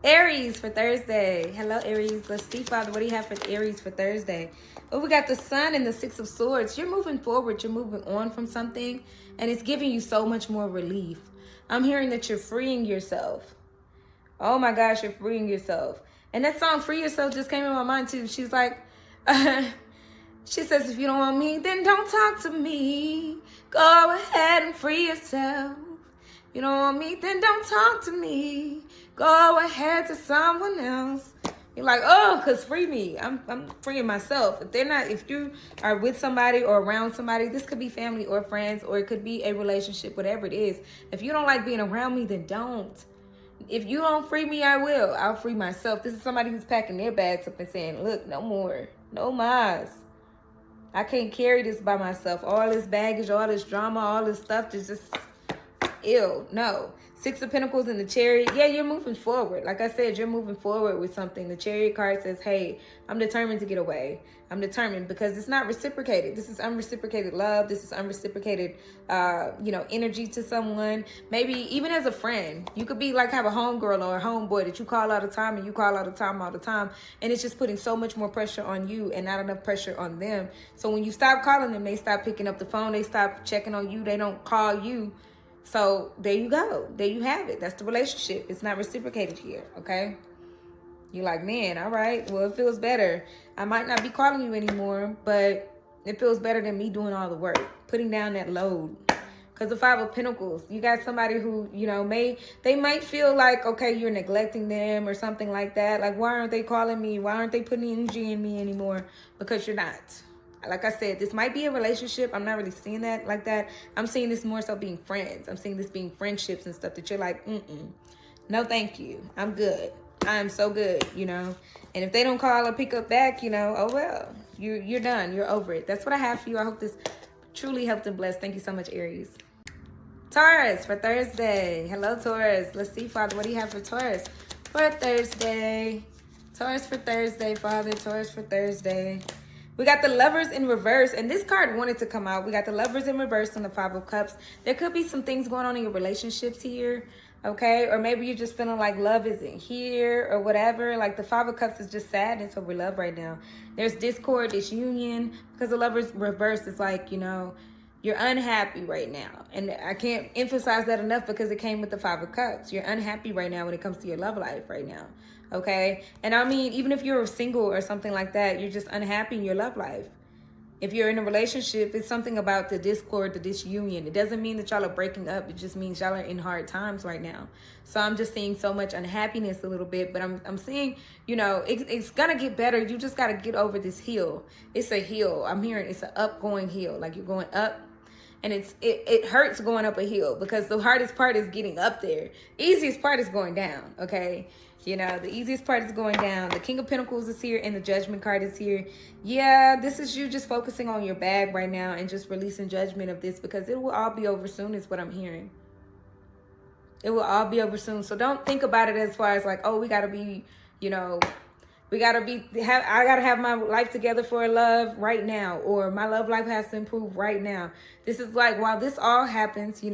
Aries for Thursday. Hello, Aries. Let's see, Father, what do you have for Aries for Thursday? Oh, we got the Sun and the Six of Swords. You're moving forward. You're moving on from something, and it's giving you so much more relief. I'm hearing that you're freeing yourself. Oh, my gosh, you're freeing yourself. And that song, Free Yourself, just came in my mind, too. She's like, she says, if you don't want me, then don't talk to me. Go ahead and free yourself. You don't want me, then don't talk to me. Go ahead to someone else. You're like, oh, cause free me. I'm freeing myself. If you are with somebody or around somebody, this could be family or friends, or it could be a relationship, whatever it is. If you don't like being around me, then don't. If you don't free me, I will. I'll free myself. This is somebody who's packing their bags up and saying, look, no more, no mas. I can't carry this by myself. All this baggage, all this drama, all this stuff is just ew. No. Six of Pentacles in the Chariot. Yeah, you're moving forward. Like I said, you're moving forward with something. The Chariot card says, hey, I'm determined to get away. I'm determined because it's not reciprocated. This is unreciprocated love. This is unreciprocated, energy to someone. Maybe even as a friend, you could be like have a homegirl or a homeboy that you call all the time and you call all the time. And it's just putting so much more pressure on you and not enough pressure on them. So when you stop calling them, they stop picking up the phone. They stop checking on you. They don't call you. So there you go. There you have it. That's the relationship. It's not reciprocated here, okay? You're like, man, all right. Well, it feels better. I might not be calling you anymore, but it feels better than me doing all the work, putting down that load. Because the Five of Pentacles, you got somebody who, they might feel like, okay, you're neglecting them or something like that. Like, why aren't they calling me? Why aren't they putting energy in me anymore? Because you're not. Like I said, this might be a relationship. I'm not really seeing that like that. I'm seeing this more so being friends. I'm seeing this being friendships and stuff that you're like, no, thank you. I'm good. I'm so good, And if they don't call or pick up back, oh, well, you're done. You're over it. That's what I have for you. I hope this truly helped and blessed. Thank you so much, Aries. Taurus for Thursday. Hello, Taurus. Let's see, Father, what do you have for Taurus for Thursday? Taurus for Thursday, Father. Taurus for Thursday. We got the Lovers in reverse, and this card wanted to come out. We got the Lovers in reverse and the Five of Cups. There could be some things going on in your relationships here, okay? Or maybe you're just feeling like love isn't here or whatever. Like the Five of Cups is just sadness over love right now. There's discord, disunion, because the Lovers reverse is like, you're unhappy right now. And I can't emphasize that enough because it came with the Five of Cups. You're unhappy right now when it comes to your love life right now. Okay? And I mean, even if you're single or something like that, you're just unhappy in your love life. If you're in a relationship, it's something about the discord, the disunion. It doesn't mean that y'all are breaking up. It just means y'all are in hard times right now. So I'm just seeing so much unhappiness a little bit. But I'm seeing, it's going to get better. You just got to get over this hill. It's a hill. I'm hearing it's an upgoing hill. Like you're going up. And it hurts going up a hill because the hardest part is getting up there. Easiest part is going down, okay? The easiest part is going down. The King of Pentacles is here and the Judgment card is here. Yeah, this is you just focusing on your bag right now and just releasing judgment of this because it will all be over soon is what I'm hearing. It will all be over soon. So don't think about it as far as like, oh, we got to be, I got to have my life together for love right now, or my love life has to improve right now. This is like, while this all happens,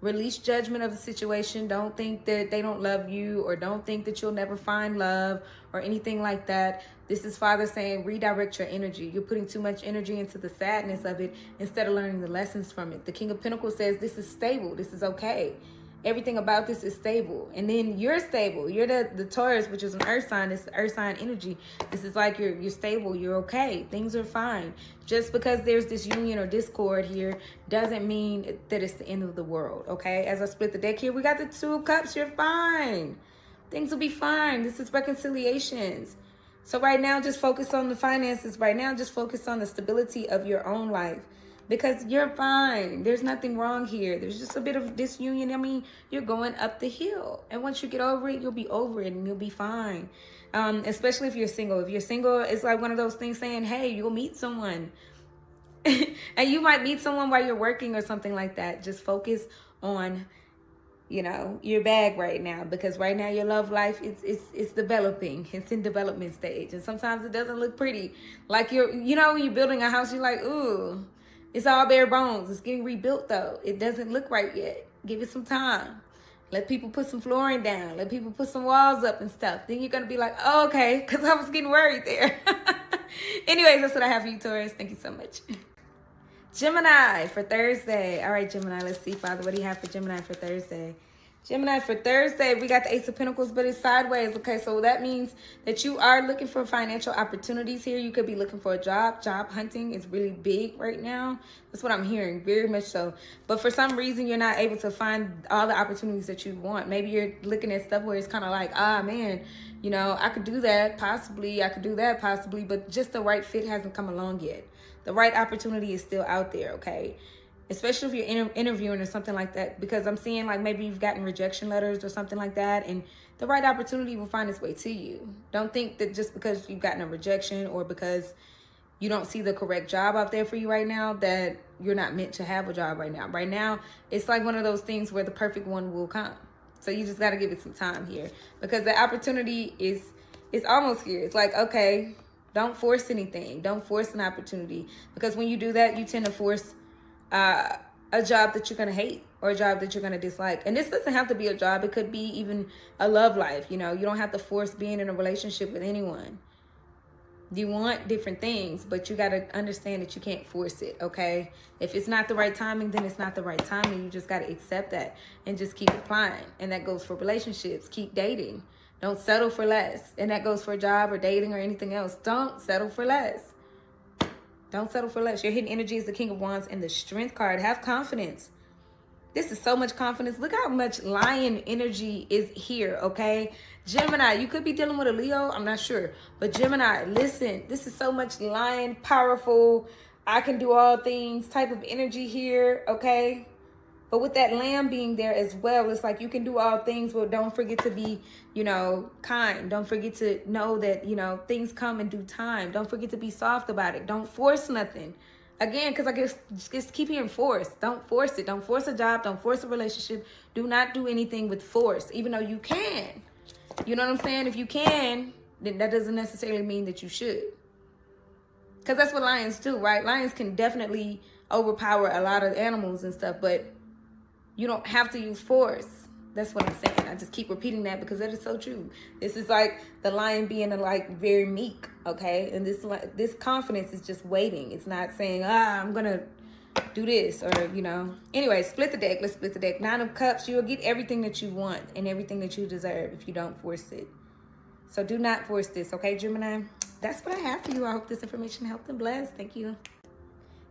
release judgment of the situation. Don't think that they don't love you, or don't think that you'll never find love or anything like that. This is Father saying, redirect your energy. You're putting too much energy into the sadness of it instead of learning the lessons from it. The King of Pentacles says, this is stable. This is okay. Everything about this is stable. And then you're stable. You're the Taurus, which is an earth sign. It's earth sign energy. This is like you're stable. You're okay. Things are fine. Just because there's this union or discord here doesn't mean that it's the end of the world, okay? As I split the deck here, we got the Two of Cups. You're fine. Things will be fine. This is reconciliations. So right now, just focus on the finances. Right now, just focus on the stability of your own life. Because you're fine. There's nothing wrong here. There's just a bit of disunion. I mean, you're going up the hill. And once you get over it, you'll be over it and you'll be fine. Especially if you're single. If you're single, it's like one of those things saying, hey, you'll meet someone. And you might meet someone while you're working or something like that. Just focus on, your bag right now. Because right now your love life, it's developing. It's in development stage. And sometimes it doesn't look pretty. Like when you're building a house, you're like, ooh. It's all bare bones. It's getting rebuilt, though. It doesn't look right yet. Give it some time. Let people put some flooring down. Let people put some walls up and stuff. Then you're going to be like, oh, okay, because I was getting worried there. Anyways, that's what I have for you, Taurus. Thank you so much. Gemini for Thursday. All right, Gemini, let's see, Father, what do you have for Gemini for Thursday? Gemini for Thursday, we got the Ace of Pentacles, but it's sideways. Okay, so that means that you are looking for financial opportunities here. You could be looking for a job. Job hunting is really big right now. That's what I'm hearing, very much so. But for some reason, you're not able to find all the opportunities that you want. Maybe you're looking at stuff where it's kind of like, ah, man, you know, I could do that, possibly. I could do that, possibly. But just the right fit hasn't come along yet. The right opportunity is still out there, okay? Especially if you're interviewing or something like that, because I'm seeing like maybe you've gotten rejection letters or something like that, and the right opportunity will find its way to you. Don't think that just because you've gotten a rejection or because you don't see the correct job out there for you right now that you're not meant to have a job right now. Right now, it's like one of those things where the perfect one will come. So you just got to give it some time here, because the opportunity is almost here. It's like, okay, don't force anything. Don't force an opportunity, because when you do that, you tend to force a job that you're going to hate or a job that you're going to dislike. And this doesn't have to be a job. It could be even a love life. You know, you don't have to force being in a relationship with anyone. You want different things, but you got to understand that you can't force it, okay? If it's not the right timing, then it's not the right timing. You just got to accept that and just keep applying. And that goes for relationships. Keep dating. Don't settle for less. And that goes for a job or dating or anything else. Don't settle for less. Don't settle for less. Your hidden energy is the King of Wands and the Strength card. Have confidence. This is so much confidence. Look how much lion energy is here, okay? Gemini, you could be dealing with a Leo. I'm not sure. But Gemini, listen. This is so much lion, powerful, I can do all things type of energy here, okay? But with that lamb being there as well, it's like you can do all things, but don't forget to be, you know, kind. Don't forget to know that, you know, things come in due time. Don't forget to be soft about it. Don't force nothing. Again, because I just keep hearing force. Don't force it. Don't force a job. Don't force a relationship. Do not do anything with force, even though you can. You know what I'm saying? If you can, then that doesn't necessarily mean that you should. Because that's what lions do, right? Lions can definitely overpower a lot of animals and stuff, but you don't have to use force. That's what I'm saying. I just keep repeating that because that is so true. This is like the lion being like very meek, okay? And this confidence is just waiting. It's not saying, I'm going to do this or, you know. Anyway, split the deck. Let's split the deck. 9 of Cups. You will get everything that you want and everything that you deserve if you don't force it. So do not force this, okay, Gemini? That's what I have for you. I hope this information helped and blessed. Thank you.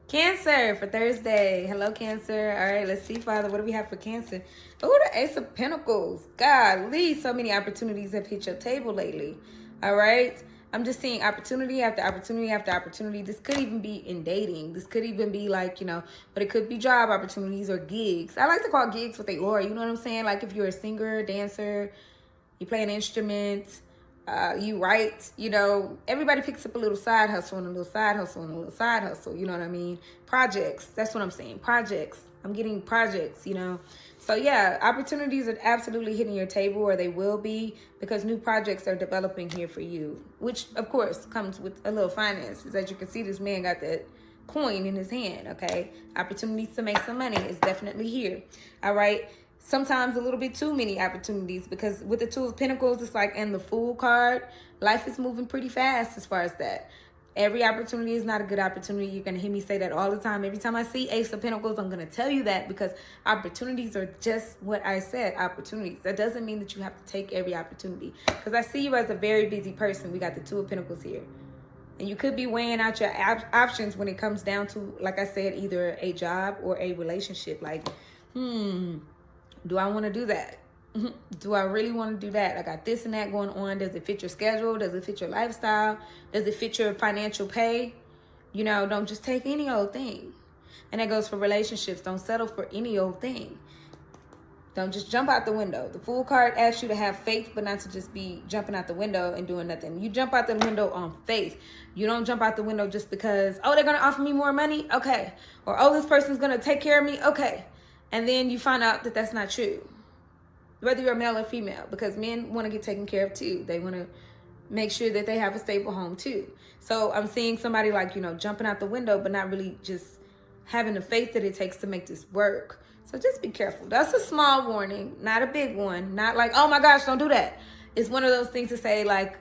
Cancer for Thursday. Hello, Cancer. All right, let's see, Father. What do we have for Cancer? Oh, the Ace of Pentacles. Golly, so many opportunities have hit your table lately. All right. I'm just seeing opportunity after opportunity after opportunity. This could even be in dating. This could even be like, you know, but it could be job opportunities or gigs. I like to call gigs what they are. You know what I'm saying? Like if you're a singer, dancer, you play an instrument, you write, you know, everybody picks up a little side hustle and a little side hustle and a little side hustle. You know what I mean? Projects. That's what I'm saying. Projects. I'm getting projects, you know. So yeah, opportunities are absolutely hitting your table, or they will be, because new projects are developing here for you, which of course comes with a little finances. As you can see, this man got that coin in his hand, okay? Opportunities to make some money is definitely here, all right? Sometimes a little bit too many opportunities, because with the Two of Pentacles, it's like, and the Fool card, life is moving pretty fast as far as that. Every opportunity is not a good opportunity. You're going to hear me say that all the time. Every time I see Ace of Pentacles, I'm going to tell you that, because opportunities are just what I said, opportunities. That doesn't mean that you have to take every opportunity, because I see you as a very busy person. We got the Two of Pentacles here. And you could be weighing out your options when it comes down to, like I said, either a job or a relationship. Like, do I want to do that? Do I really want to do that? I got this and that going on. Does it fit your schedule? Does it fit your lifestyle? Does it fit your financial pay? You know, don't just take any old thing. And that goes for relationships. Don't settle for any old thing. Don't just jump out the window. The Fool card asks you to have faith, but not to just be jumping out the window and doing nothing. You jump out the window on faith. You don't jump out the window just because, oh, they're going to offer me more money? Okay. Or, oh, this person's going to take care of me? Okay. And then you find out that that's not true. Whether you're male or female, because men want to get taken care of too. They want to make sure that they have a stable home too. So I'm seeing somebody like, you know, jumping out the window, but not really just having the faith that it takes to make this work. So just be careful. That's a small warning, not a big one. Not like, oh my gosh, don't do that. It's one of those things to say, like,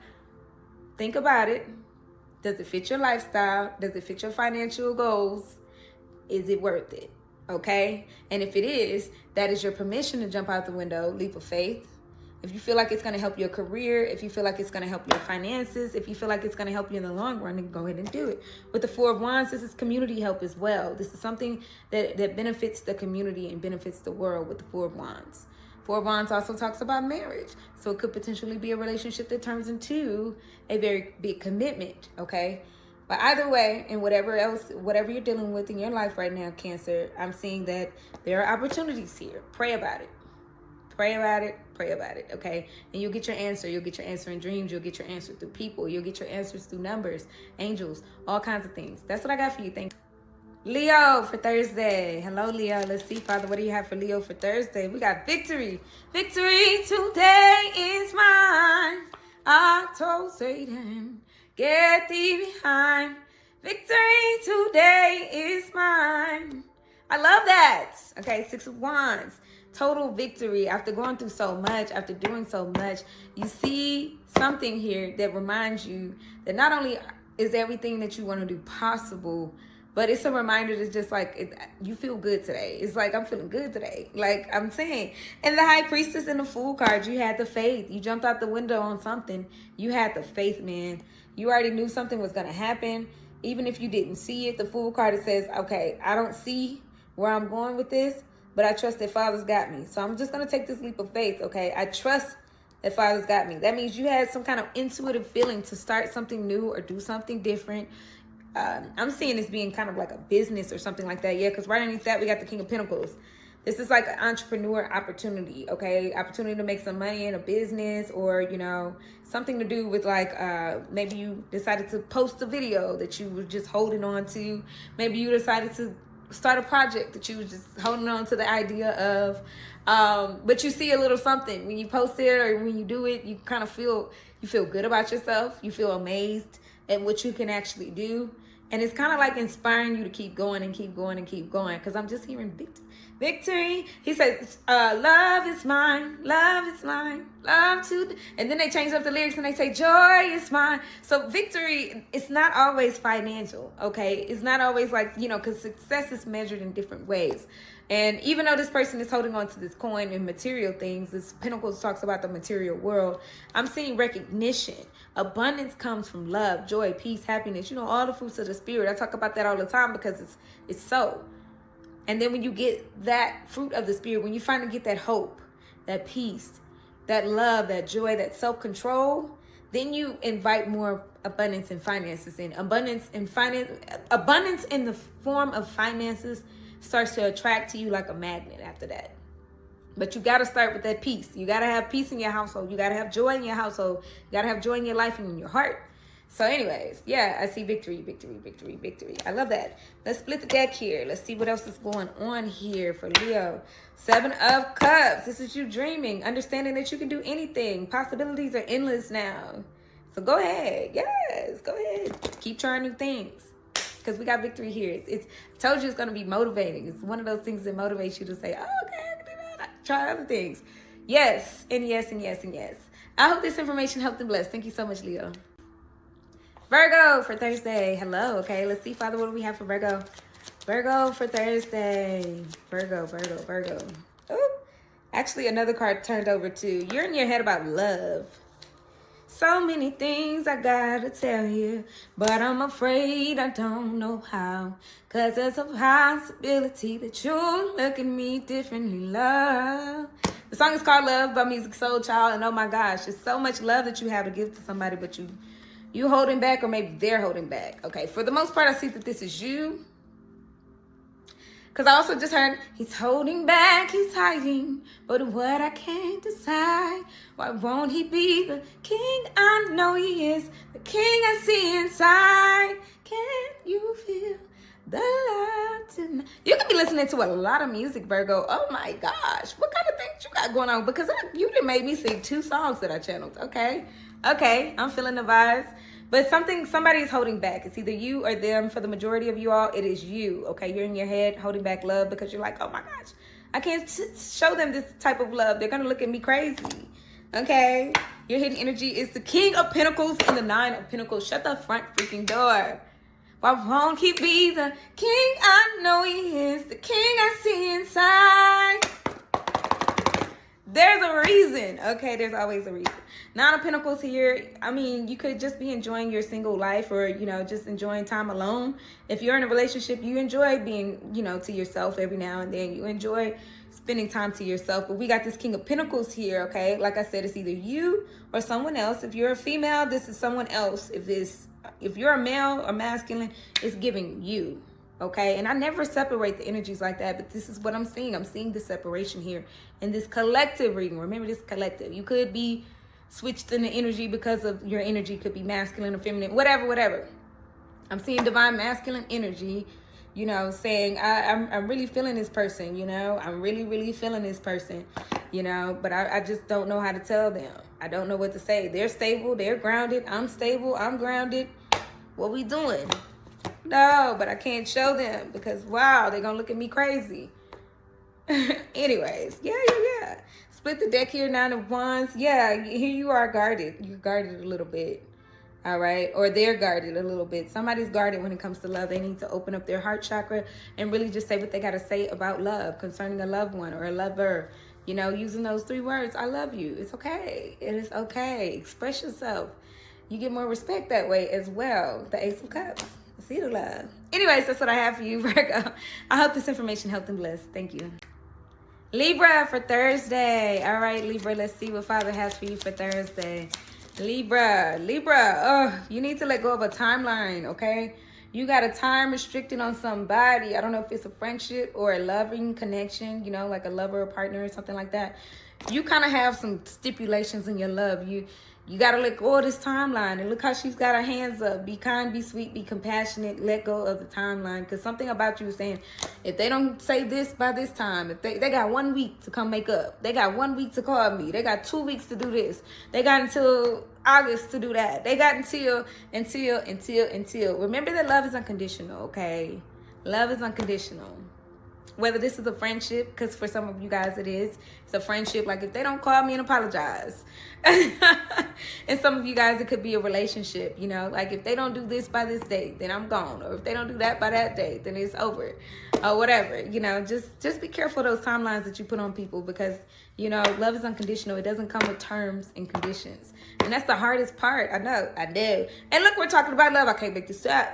think about it. Does it fit your lifestyle? Does it fit your financial goals? Is it worth it? Okay? And if it is, that is your permission to jump out the window, leap of faith. If you feel like it's going to help your career, if you feel like it's going to help your finances, if you feel like it's going to help you in the long run, then go ahead and do it. With the Four of Wands, this is community help as well. This is something that benefits the community and benefits the world with the Four of Wands. Four of Wands also talks about marriage. So it could potentially be a relationship that turns into a very big commitment, okay? But either way, and whatever you're dealing with in your life right now, Cancer, I'm seeing that there are opportunities here. Pray about it. Pray about it. Pray about it, okay? And you'll get your answer. You'll get your answer in dreams. You'll get your answer through people. You'll get your answers through numbers, angels, all kinds of things. That's what I got for you. Thank you. Leo for Thursday. Hello, Leo. Let's see, Father, what do you have for Leo for Thursday? We got victory. Victory today is mine. I told Satan, get thee behind. Victory today is mine. I love that. Okay, Six of Wands. Total victory. After going through so much, after doing so much, you see something here that reminds you that not only is everything that you want to do possible, but it's a reminder that's just like, you feel good today. It's like, I'm feeling good today. Like I'm saying. And the High Priestess and the Fool card, you had the faith. You jumped out the window on something. You had the faith, man. You already knew something was going to happen. Even if you didn't see it, the Fool card, it says, okay, I don't see where I'm going with this, but I trust that Father's got me. So I'm just going to take this leap of faith, okay? I trust that Father's got me. That means you had some kind of intuitive feeling to start something new or do something different. I'm seeing this being kind of like a business or something like that. Yeah, because right underneath that, we got the King of Pentacles. This is like an entrepreneur opportunity, okay? Opportunity to make some money in a business, or, you know, something to do with like, maybe you decided to post a video that you were just holding on to. Maybe you decided to start a project that you were just holding on to the idea of. But you see a little something when you post it or when you do it, you kind of feel good about yourself. You feel amazed at what you can actually do. And it's kind of like inspiring you to keep going and keep going and keep going. Because I'm just hearing victory. He says, love is mine, love is mine, love to... And then they change up the lyrics and they say, joy is mine. So victory, it's not always financial, okay? It's not always like, you know, because success is measured in different ways. And even though this person is holding on to this coin and material things, this Pentacles talks about the material world, I'm seeing recognition. Abundance comes from love, joy, peace, happiness. You know, all the fruits of the spirit. I talk about that all the time because it's so. And then when you get that fruit of the spirit, when you finally get that hope, that peace, that love, that joy, that self-control, then you invite more abundance and finances in. Abundance in the form of finances starts to attract to you like a magnet after that. But you got to start with that peace. You got to have peace in your household. You got to have joy in your household. You got to have joy in your life and in your heart. So anyways, yeah, I see victory, victory, victory, victory. I love that. Let's split the deck here. Let's see what else is going on here for Leo. Seven of Cups. This is you dreaming, understanding that you can do anything. Possibilities are endless now. So go ahead. Yes, go ahead. Keep trying new things. Because we got victory here. I told you it's going to be motivating. It's one of those things that motivates you to say, oh, okay, I can do that. Try other things. Yes, and yes, and yes, and yes. I hope this information helped and blessed. Thank you so much, Leo. Virgo for Thursday. Hello. Okay, let's see, Father, what do we have for Virgo? Virgo for Thursday. Virgo, Virgo, Virgo. Oh, actually, another card turned over too. You're in your head about love. So many things I gotta tell you, but I'm afraid I don't know how. Cause there's a possibility that you'll look at me differently, love. The song is called Love by Music Soul Child, and oh my gosh, it's so much love that you have to give to somebody, but you holding back, or maybe they're holding back. Okay, for the most part, I see that this is you. Because I also just heard, he's holding back, he's hiding. But what I can't decide, why won't he be the king I know he is? The king I see inside. Can you feel the love tonight? You could be listening to a lot of music, Virgo. Oh my gosh, what kind of things you got going on? Because you done made me sing 2 songs that I channeled, okay? Okay, I'm feeling the vibes. But somebody's holding back. It's either you or them. For the majority of you all, it is you. Okay, you're in your head holding back love because you're like, oh my gosh, I can't show them this type of love. They're going to look at me crazy. Okay? Your hidden energy is the King of Pentacles and the Nine of Pentacles. Shut the front freaking door. Why won't he be the king I know he is? The king I see inside. There's a reason. Okay, there's always a reason. Nine of Pentacles here. I mean, you could just be enjoying your single life, or, you know, just enjoying time alone. If you're in a relationship, you enjoy being, you know, to yourself every now and then. You enjoy spending time to yourself. But we got this King of Pentacles here, okay? Like I said, it's either you or someone else. If you're a female, this is someone else. If you're a male or masculine, it's giving you, okay? And I never separate the energies like that, but this is what I'm seeing. I'm seeing the separation here in this collective reading. Remember, this collective. You could be switched in the energy because of your energy could be masculine or feminine, whatever. I'm seeing divine masculine energy, you know, saying, I'm really feeling this person, you know? I'm really feeling this person, you know? But I just don't know how to tell them. I don't know what to say. They're stable. They're grounded. I'm stable. I'm grounded. What we doing? No, but I can't show them because, wow, they're going to look at me crazy. Anyways, yeah. Split the deck here, Nine of Wands. Yeah, here you are guarded. You're guarded a little bit. All right. Or they're guarded a little bit. Somebody's guarded when it comes to love. They need to open up their heart chakra and really just say what they got to say about love concerning a loved one or a lover. You know, using those 3 words. I love you. It's okay. It is okay. Express yourself. You get more respect that way as well. The Ace of Cups. See the love. Anyways, that's what I have for you, Virgo. I hope this information helped and blessed. Thank you. Libra for Thursday. All right, Libra, let's see what Father has for you for Thursday. Libra, oh, you need to let go of a timeline, okay? You got a time restricted on somebody. I don't know if it's a friendship or a loving connection, you know, like a lover or partner or something like that. You kind of have some stipulations in your love. You got to let go of this timeline. And look how she's got her hands up. Be kind, be sweet, be compassionate. Let go of the timeline. Because something about you is saying, if they don't say this by this time, if they got 1 week to come make up. They got 1 week to call me. They got 2 weeks to do this. They got until August to do that. They got until. Remember that love is unconditional, okay? Love is unconditional. Whether this is a friendship, because for some of you guys it is. It's a friendship. Like if they don't call me and apologize. And some of you guys, it could be a relationship, you know. Like if they don't do this by this date, then I'm gone. Or if they don't do that by that date, then it's over. Or whatever, you know. Just be careful of those timelines that you put on people. Because, you know, love is unconditional. It doesn't come with terms and conditions. And that's the hardest part. I know. I do. And look, we're talking about love. I can't make this up.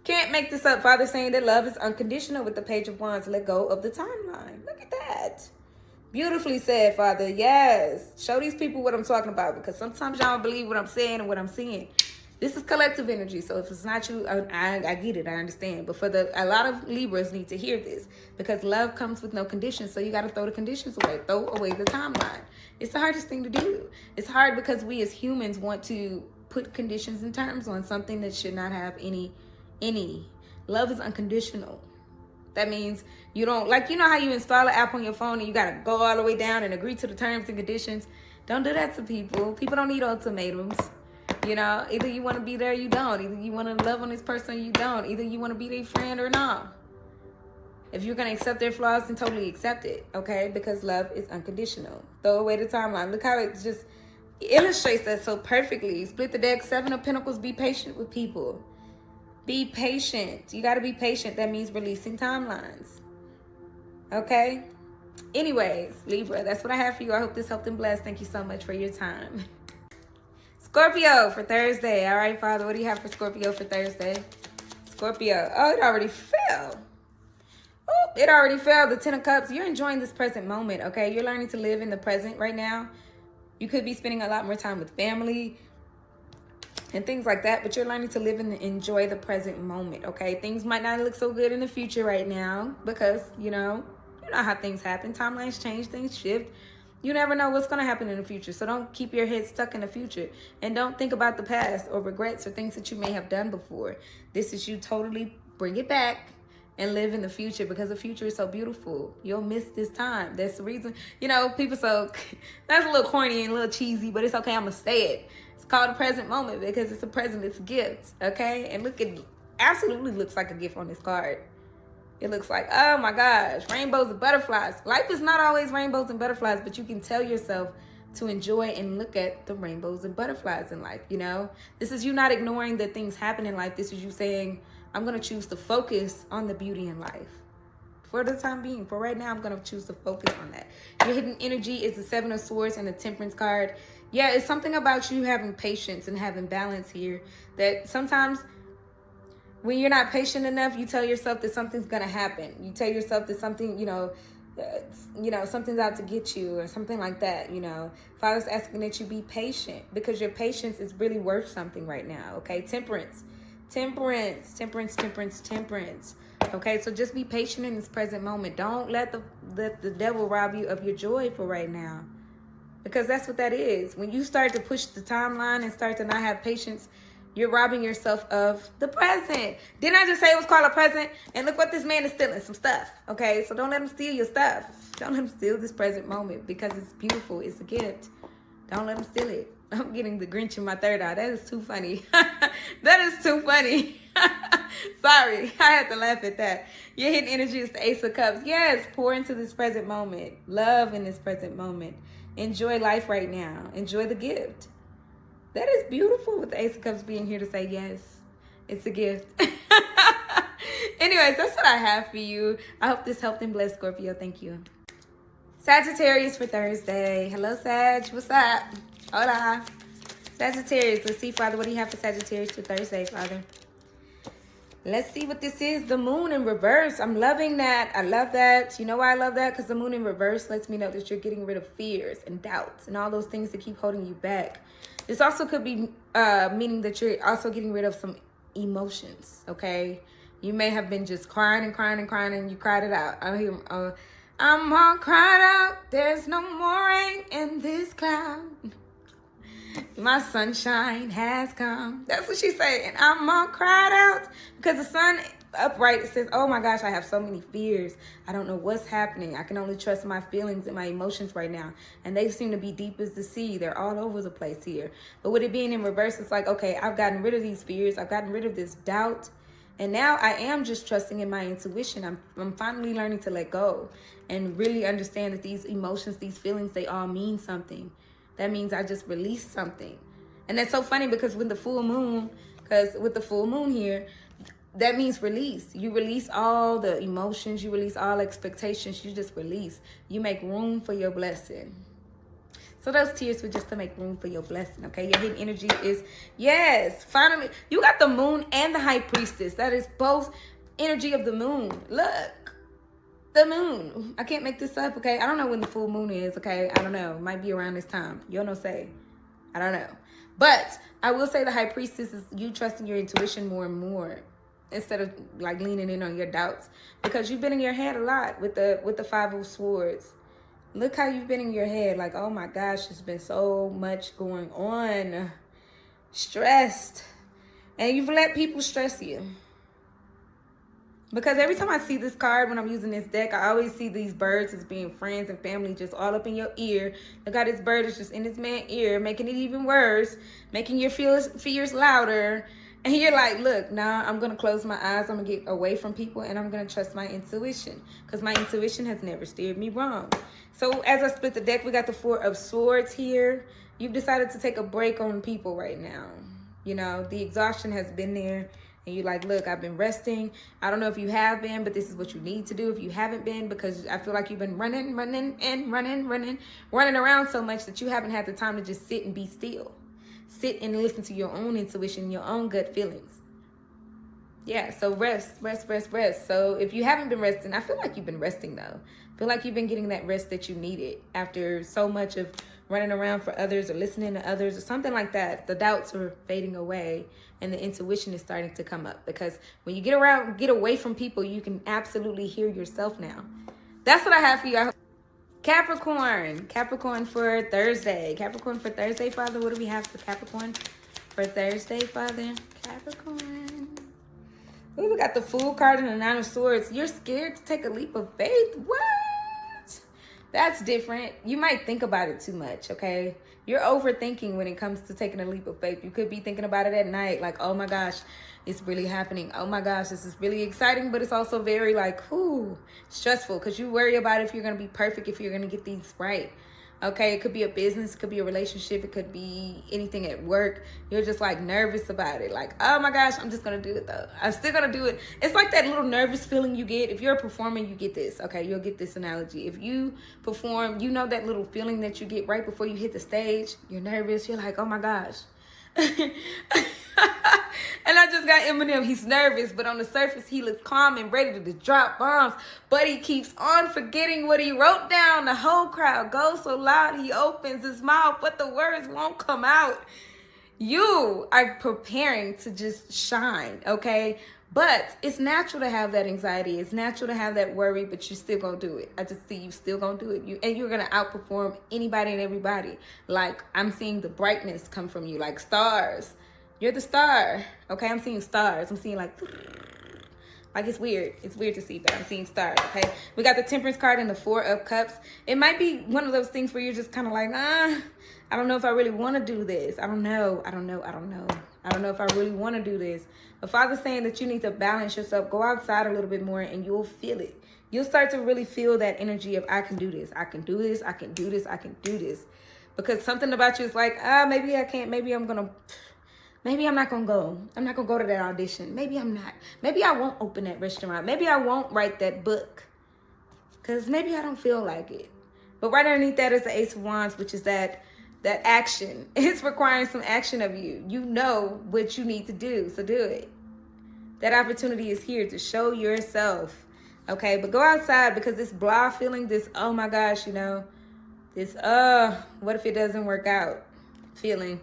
Can't make this up. Father saying that love is unconditional with the Page of Wands. Let go of the timeline. Look at that. Beautifully said, Father. Yes. Show these people what I'm talking about, because sometimes y'all don't believe what I'm saying and what I'm seeing. This is collective energy. So if it's not you, I get it. I understand. But a lot of Libras need to hear this, because love comes with no conditions. So you got to throw the conditions away. Throw away the timeline. It's the hardest thing to do. It's hard because we as humans want to put conditions and terms on something that should not have any. Love is unconditional. That means you don't, like, you know how you install an app on your phone and you got to go all the way down and agree to the terms and conditions? Don't do that to people. People don't need ultimatums. You know, either you want to be there or you don't. Either you want to love on this person or you don't. Either you want to be their friend or not. If you're going to accept their flaws, then totally accept it, okay? Because love is unconditional. Throw away the timeline. Look how it just illustrates that so perfectly. Split the deck, 7 of Pentacles. Be patient with people. Be patient. You got to be patient. That means releasing timelines. Okay? Anyways, Libra, that's what I have for you. I hope this helped and blessed. Thank you so much for your time. Scorpio for Thursday. All right, Father, what do you have for Scorpio for Thursday? Scorpio. Oh, it already fell. Oh, it already fell. The 10 of Cups. You're enjoying this present moment, okay? You're learning to live in the present right now. You could be spending a lot more time with family and things like that, but you're learning to live and enjoy the present moment, okay? Things might not look so good in the future right now because, you know how things happen. Timelines change, things shift. You never know what's going to happen in the future, so don't keep your head stuck in the future. And don't think about the past or regrets or things that you may have done before. This is you totally bring it back and live in the future, because the future is so beautiful. You'll miss this time. That's the reason. You know, people that's a little corny and a little cheesy, but it's okay. I'm going to say it. It's called a present moment because it's a present. It's a gift, okay? And look, it absolutely looks like a gift on this card. It looks like, oh my gosh, rainbows and butterflies. Life is not always rainbows and butterflies, but you can tell yourself to enjoy and look at the rainbows and butterflies in life, you know? This is you not ignoring that things happen in life. This is you saying, I'm going to choose to focus on the beauty in life. For the time being, for right now, I'm going to choose to focus on that. Your hidden energy is the Seven of Swords and the Temperance card. Yeah, it's something about you having patience and having balance here, that sometimes when you're not patient enough, you tell yourself that something's going to happen. You tell yourself that something, something's out to get you or something like that, you know. Father's asking that you be patient because your patience is really worth something right now, okay? Temperance. Okay, so just be patient in this present moment. Don't let the devil rob you of your joy for right now, because that's what that is. When you start to push the timeline and start to not have patience, you're robbing yourself of the present. Didn't I just say it was called a present? And look what this man is stealing, some stuff. Okay, so don't let him steal your stuff. Don't let him steal this present moment because it's beautiful. It's a gift. Don't let him steal it. I'm getting the Grinch in my third eye. That is too funny. That is too funny. Sorry, I had to laugh at that. Your hidden energy is the Ace of Cups. Yes, pour into this present moment. Love in this present moment. Enjoy life right now. Enjoy the gift. That is beautiful with the Ace of Cups being here to say yes. It's a gift. Anyways, that's what I have for you. I hope this helped and blessed, Scorpio. Thank you. Sagittarius for Thursday. Hello, Sag. What's up? Hola. Sagittarius. Let's see, Father, what do you have for Sagittarius for Thursday, Father? Let's see what this is. The moon in reverse. I'm loving that. I love that. You know why I love that? Because the moon in reverse lets me know that you're getting rid of fears and doubts and all those things that keep holding you back. This also could be meaning that you're also getting rid of some emotions, okay? You may have been just crying and crying and crying and you cried it out. I hear, I'm all cried out. There's no more rain in this cloud. My sunshine has come. That's what she's saying. I'm all cried out because the sun upright says, oh my gosh, I have so many fears. I don't know what's happening. I can only trust my feelings and my emotions right now. And they seem to be deep as the sea. They're all over the place here. But with it being in reverse, it's like, okay, I've gotten rid of these fears. I've gotten rid of this doubt. And now I am just trusting in my intuition. I'm finally learning to let go and really understand that these emotions, these feelings, they all mean something. That means I just released something. And that's so funny because with the full moon, here, that means release. You release all the emotions. You release all expectations. You just release. You make room for your blessing. So those tears were just to make room for your blessing, okay? Your hidden energy is, yes, finally. You got the moon and the high priestess. That is both energy of the moon. Look. The moon. I can't make this up, okay? I don't know when the full moon is, okay? I don't know. It might be around this time. You don't say. I don't know. But I will say the high priestess is you trusting your intuition more and more instead of like leaning in on your doubts, because you've been in your head a lot with the Five of Swords. Look how you've been in your head. Like, oh my gosh, there's been so much going on. Stressed. And you've let people stress you. Because every time I see this card when I'm using this deck, I always see these birds as being friends and family just all up in your ear. Look how this bird is just in this man's ear, making it even worse, making your fears louder. And you're like, look, now I'm going to close my eyes. I'm going to get away from people and I'm going to trust my intuition, because my intuition has never steered me wrong. So as I split the deck, we got the Four of Swords here. You've decided to take a break on people right now. You know, the exhaustion has been there. And you're like, look, I've been resting. I don't know if you have been, but this is what you need to do if you haven't been, because I feel like you've been running around so much that you haven't had the time to just sit and be still. Sit and listen to your own intuition, your own gut feelings. Yeah, so rest. So if you haven't been resting, I feel like you've been resting though. I feel like you've been getting that rest that you needed after so much of running around for others or listening to others or something like that. The doubts are fading away and the intuition is starting to come up, because when you get away from people, you can absolutely hear yourself now. That's what I have for you. Capricorn for Thursday. Capricorn for Thursday, Father. What do we have for Capricorn for Thursday, Father? Capricorn. Ooh, we got the Fool card and the Nine of Swords. You're scared to take a leap of faith. What? That's different. You might think about it too much, okay? You're overthinking when it comes to taking a leap of faith. You could be thinking about it at night, like, oh my gosh, it's really happening. Oh my gosh, this is really exciting, but it's also very like, stressful, because you worry about if you're going to be perfect, if you're going to get things right. Okay, it could be a business, it could be a relationship, it could be anything at work. You're just like nervous about it. Like, oh my gosh, I'm just gonna do it though. I'm still gonna do it. It's like that little nervous feeling you get. If you're a performer, you get this. Okay, you'll get this analogy. If you perform, you know that little feeling that you get right before you hit the stage. You're nervous, you're like, oh my gosh. And I just got Eminem. He's nervous, but on the surface, he looks calm and ready to just drop bombs. But he keeps on forgetting what he wrote down. The whole crowd goes so loud, he opens his mouth, but the words won't come out. You are preparing to just shine, okay? But it's natural to have that anxiety. It's natural to have that worry, but you're still going to do it. I just see you still going to do it. And you're going to outperform anybody and everybody. Like, I'm seeing the brightness come from you, like stars. You're the star, okay? I'm seeing stars. I'm seeing like it's weird. It's weird to see, but I'm seeing stars, okay? We got the Temperance card and the Four of Cups. It might be one of those things where you're just kind of like, I don't know if I really want to do this. I don't know if I really want to do this. But Father's saying that you need to balance yourself. Go outside a little bit more and you'll feel it. You'll start to really feel that energy of, I can do this. I can do this. I can do this. I can do this. Because something about you is like, maybe I can't. Maybe I'm not going to go. I'm not going to go to that audition. Maybe I'm not. Maybe I won't open that restaurant. Maybe I won't write that book. Because maybe I don't feel like it. But right underneath that is the Ace of Wands, which is that action. It's requiring some action of you. You know what you need to do, so do it. That opportunity is here to show yourself. Okay, but go outside, because this blah feeling, this, oh my gosh, this, what if it doesn't work out feeling,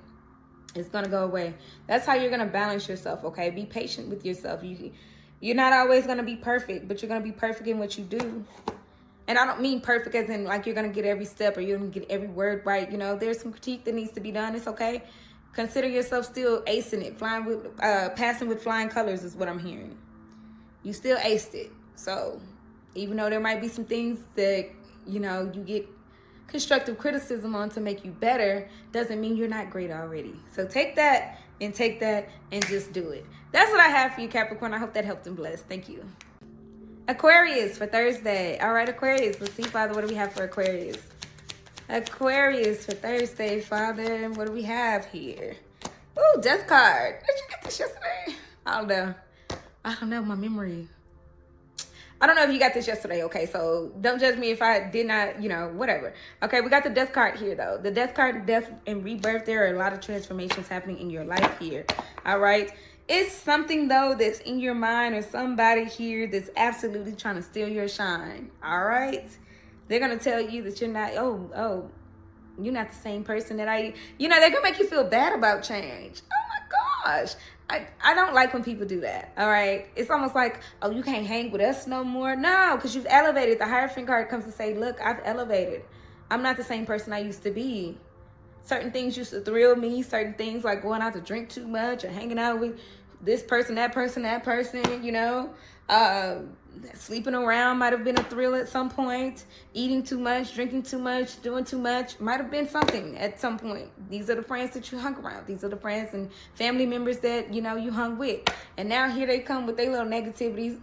it's going to go away. That's how you're going to balance yourself, okay? Be patient with yourself. You're not always going to be perfect, but you're going to be perfect in what you do. And I don't mean perfect as in like you're going to get every step or you're going to get every word right. There's some critique that needs to be done. It's okay. Consider yourself still acing it. Passing with flying colors is what I'm hearing. You still aced it. So even though there might be some things that, you get constructive criticism on to make you better, doesn't mean you're not great already. So take that and just do it. That's what I have for you, Capricorn. I hope that helped and blessed. Thank you. Aquarius for Thursday. All right, Aquarius. Let's see, Father, what do we have for Aquarius? Aquarius for Thursday, Father. What do we have here? Ooh, Death card. Did you get this yesterday? I don't know, my memory. I don't know if you got this yesterday, okay? So don't judge me if I did not, whatever. Okay, we got the Death card here, though. The Death card, death and rebirth, there are a lot of transformations happening in your life here, all right? It's something, though, that's in your mind or somebody here that's absolutely trying to steal your shine, all right? They're going to tell you that you're not, you're not the same person that they're going to make you feel bad about change. Oh, my gosh. I don't like when people do that, all right? It's almost like, oh, you can't hang with us no more. No, because you've elevated. The Hierophant card comes to say, look, I've elevated. I'm not the same person I used to be. Certain things used to thrill me. Certain things like going out to drink too much or hanging out with this person, that person, sleeping around might have been a thrill at some point. Eating too much, drinking too much, doing too much might have been something at some point. These are the friends that you hung around. These are the friends and family members that, you hung with. And now here they come with their little negativities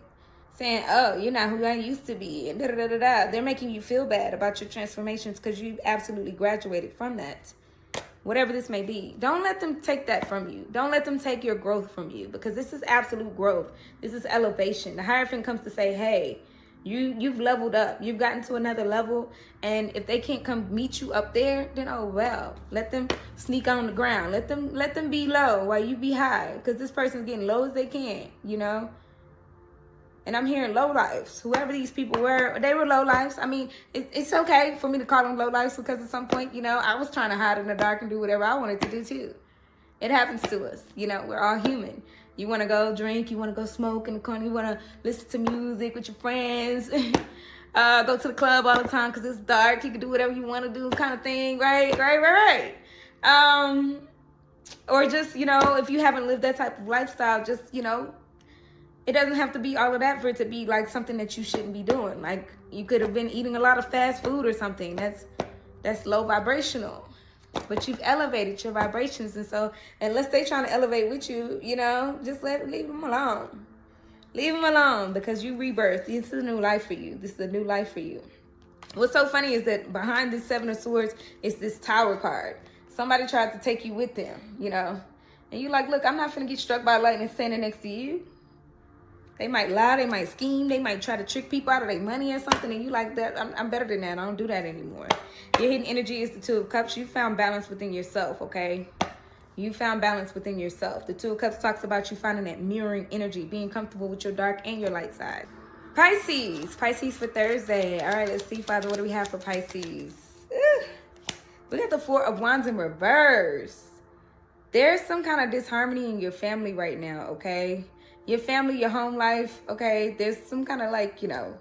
saying, oh, you're not who I used to be. And da-da-da-da-da. They're making you feel bad about your transformations because you absolutely graduated from that. Whatever this may be, don't let them take that from you. Don't let them take your growth from you, because this is absolute growth. This is elevation. The Hierophant comes to say, hey, you've leveled up. You've gotten to another level. And if they can't come meet you up there, then, oh, well, let them sneak on the ground. Let them be low while you be high, because this person's getting low as they can, And I'm hearing low lives. Whoever these people were, they were low lives. I mean, it's okay for me to call them low lives, because at some point, I was trying to hide in the dark and do whatever I wanted to do too. It happens to us. We're all human. You want to go drink, you want to go smoke in the corner, you want to listen to music with your friends, go to the club all the time because it's dark. You can do whatever you want to do, kind of thing, right? Or just, if you haven't lived that type of lifestyle, just, It doesn't have to be all of that for it to be like something that you shouldn't be doing. Like you could have been eating a lot of fast food or something. That's low vibrational. But you've elevated your vibrations. And so unless they trying to elevate with you, you know, just leave them alone. Leave them alone because you rebirthed. This is a new life for you. This is a new life for you. What's so funny is that behind this Seven of Swords is this Tower card. Somebody tried to take you with them, you know. And you're like, look, I'm not finna get struck by lightning standing next to you. They might lie, they might scheme, they might try to trick people out of their money or something, and you like that. I'm better than that. I don't do that anymore. Your hidden energy is the Two of Cups. You found balance within yourself, okay? You found balance within yourself. The Two of Cups talks about you finding that mirroring energy, being comfortable with your dark and your light side. Pisces. Pisces for Thursday. All right, let's see, Father, what do we have for Pisces? We got the Four of Wands in reverse. There's some kind of disharmony in your family right now, okay? Your family, your home life, okay? There's some kind of like, you know,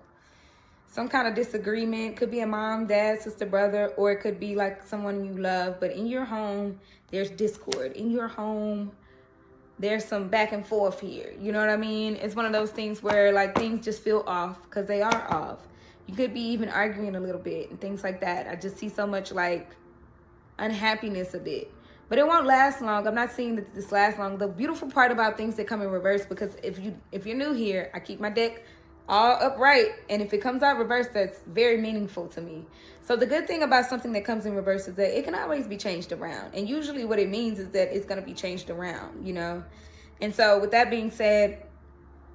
some kind of disagreement. Could be a mom, dad, sister, brother, or it could be like someone you love. But in your home, there's discord. In your home, there's some back and forth here. You know what I mean? It's one of those things where like things just feel off because they are off. You could be even arguing a little bit and things like that. I just see so much like unhappiness a bit. But it won't last long. I'm not seeing that this lasts long. The beautiful part about things that come in reverse, because if you're new here, I keep my deck all upright. And if it comes out reverse, that's very meaningful to me. So the good thing about something that comes in reverse is that it can always be changed around. And usually what it means is that it's going to be changed around, you know. And so with that being said,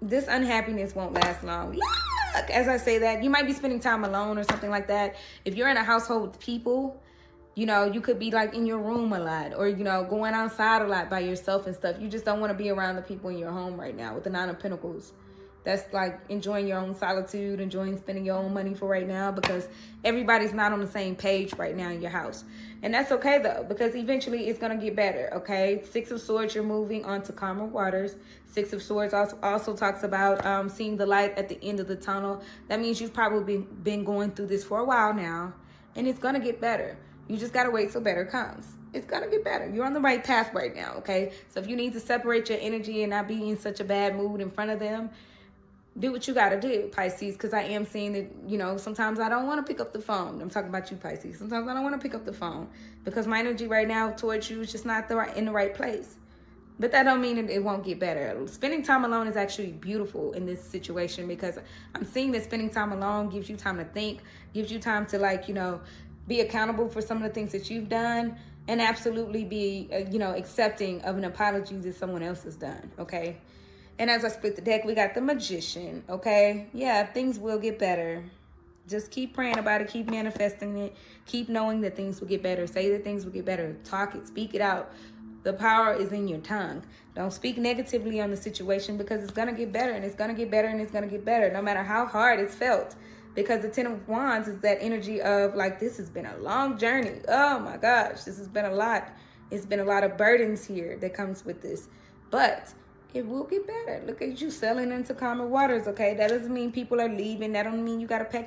this unhappiness won't last long. Look, as I say that, you might be spending time alone or something like that. If you're in a household with people, you know, you could be like in your room a lot or, you know, going outside a lot by yourself and stuff. You just don't want to be around the people in your home right now with the Nine of Pentacles. That's like enjoying your own solitude, enjoying spending your own money for right now because everybody's not on the same page right now in your house. And that's okay, though, because eventually it's going to get better, okay? Six of Swords, you're moving on to calmer waters. Six of Swords also talks about seeing the light at the end of the tunnel. That means you've probably been going through this for a while now, and it's going to get better. You just got to wait till better comes. It's going to get better. You're on the right path right now, okay? So if you need to separate your energy and not be in such a bad mood in front of them, do what you got to do, Pisces, because I am seeing that, you know, sometimes I don't want to pick up the phone. I'm talking about you, Pisces. Sometimes I don't want to pick up the phone because my energy right now towards you is just not in the right place. But that don't mean that it won't get better. Spending time alone is actually beautiful in this situation because I'm seeing that spending time alone gives you time to think, gives you time to, like, you know, be accountable for some of the things that you've done and absolutely be, you know, accepting of an apology that someone else has done, okay? And as I split the deck, we got the Magician, okay? Yeah, things will get better. Just keep praying about it. Keep manifesting it. Keep knowing that things will get better. Say that things will get better. Talk it. Speak it out. The power is in your tongue. Don't speak negatively on the situation because it's going to get better and it's going to get better and it's going to get better no matter how hard it's felt. Because the Ten of Wands is that energy of like, this has been a long journey. Oh my gosh, this has been a lot. It's been a lot of burdens here that comes with this. But it will get better. Look at you sailing into calmer waters, okay? That doesn't mean people are leaving. That don't mean you got to pack